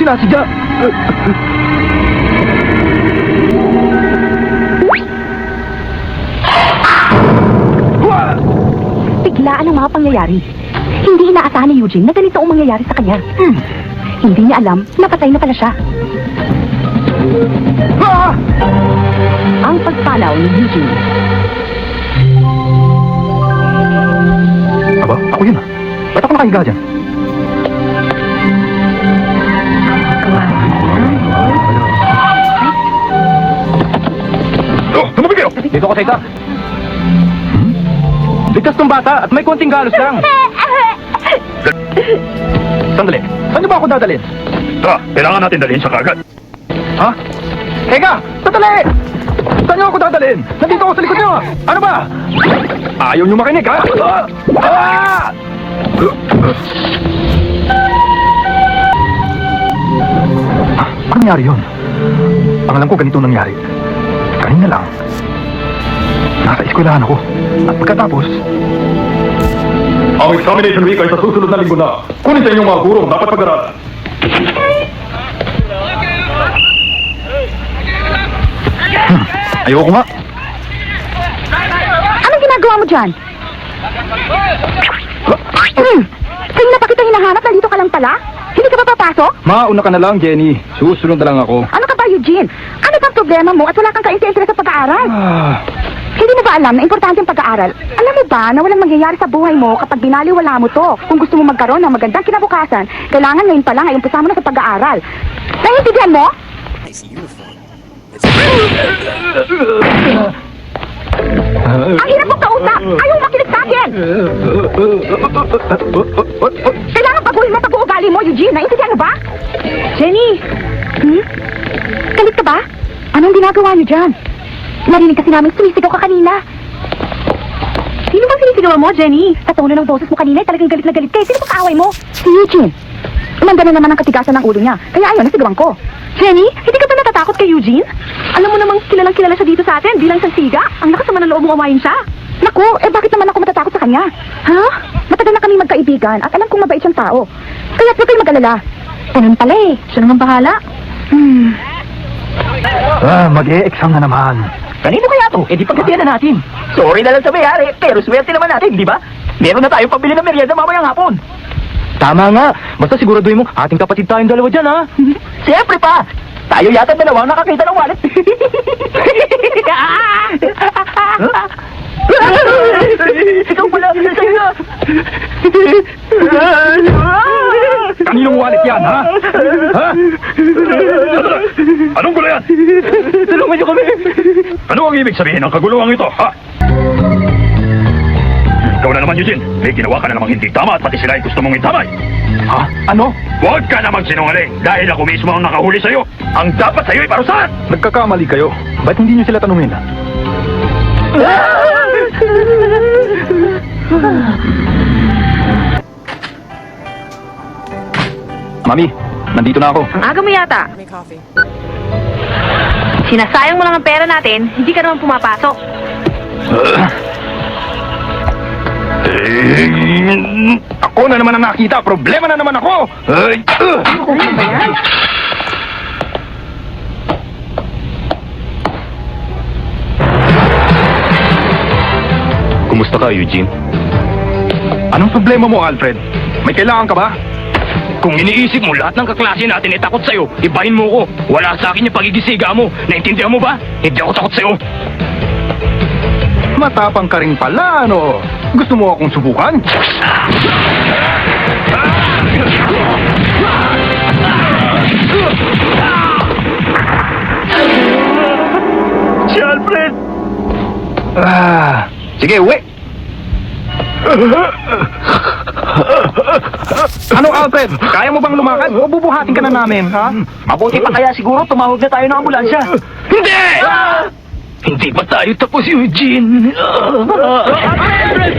sinasadya. Biglaan ang mga pangyayari. Hindi inaasahan ni Eugene na ganito ang mangyayari sa kanya. Hindi niya alam na patay na pala siya. Ang pagpanaw ni Eugene. Aba, ako yun ah. Ba't ako nakahiga dyan? Oh, tumabi kayo! Dito ko sa ita. Ligtas tong bata at may konting galos lang. Sandali, saan niyo ba ako dadalhin? Kailangan natin dalhin siya kagad. Ha? Teka! Sandali! Saan niyo ako dadalhin? Nandito ako sa likod niyo! Ano ba? Ayaw niyo makinig, ha? Ano nangyari yun? Ang alam ko ganito nangyari. Kanina lang. Nasa eskwelahan ako. At pagkatapos... Ang examination week ay sa susunod na linggo na. Kunin sa inyong mga guro, dapat pag-aralan. Ayoko nga. Anong ginagawa mo dyan? Sa'yo na pa kita hinahanap, nandito ka lang pala? Hindi ka pa papasok? Mauna ka na lang, Jenny. Susunod na lang ako. Ano ka ba, Eugene? Ano bang problema mo at wala kang kainteresya sa pag-aaral? Hindi mo ba alam na importante ang pag-aaral? Alam mo ba na walang mangyayari sa buhay mo kapag binaliwala mo to? Kung gusto mo magkaroon ng magandang kinabukasan, kailangan ngayon pa lang ay umpisa mo na sa pag-aaral. Naiintindihan mo? Ang hirap mong kausap! Ayaw makinig sa akin! Kailangan baguhin mo pag-uugali mo, Eugene. Naiintindihan mo ba? Jenny! Galit ka ba? Anong ginagawa niyo dyan? Narinig kasi namin sumisigaw ka kanina. Sino bang sinisigawan mo, Jenny? Sa tono ng boses mo kanina, talagang galit na galit ka. Sino bang kaaway mo? Si Eugene. Umanda na naman ang katigasan ng ulo niya. Kaya ayaw, nasigawan ko. Jenny, hindi ka ba natatakot kay Eugene? Alam mo namang kilalang kilala siya dito sa atin bilang isang siga. Ang lakas naman ng loob mong umayin siya. Naku, bakit naman ako matatakot sa kanya? Ha? Matagal na kami magkaibigan at alam kong mabait siyang tao. Kaya huwag kayo mag-alala. Ganun pala eh. Siya naman bahala. Mag-e-exam na naman. Kanino kaya to? Eh di pagkatiyan na natin. Sorry na lang sa mayari, pero swerte naman natin, di ba? Meron na tayong pambili ng merienda mamayang hapon. Tama nga. Basta siguraduhin mo, ating kapatid tayong dalawa dyan, ha? Siyempre pa! Tayo yata dalawang nakakita ng wallet. Ikaw pala, sa'yo na. Kaninong wallet yan, ha? Ha? Anong gulo yan? Tulungan niyo kami. Ano ang ibig sabihin ng kaguluhan ito, ha? Ikaw na naman, Eugene. May ginawa ka na namang hindi tama at pati sila ay gusto mong itamay. Ha? Ano? Huwag ka na magsinungaling dahil ako mismo ang nakahuli sa'yo. Ang dapat sa'yo ay parusahan. Nagkakamali kayo. Ba't hindi niyo sila tanungin? Mami, nandito na ako. Ang aga mo yata. Sinasayang mo lang ang pera natin, hindi ka naman pumapasok. Ako na naman ang nakita. Problema na naman ako. Ano ba yan? Kumusta ka, Eugene? Anong problema mo, Alfred? May kailangan ka ba? Kung iniisip mo lahat ng kaklase natin ay takot sa'yo, ibahin mo ko. Wala sa akin yung pagigisiga mo. Naintindihan mo ba? Hindi ako takot sa'yo. Matapang ka rin pala, ano? Gusto mo akong subukan? Si Alfred! Sige, uwi! Anong Alfred? Kaya mo bang lumakad? O bubuhatin ka na namin, ha? Mabuti pa kaya siguro tumawag na tayo ng ambulansya. Hindi! Hindi pa tayo tapos, Eugene. Alfred!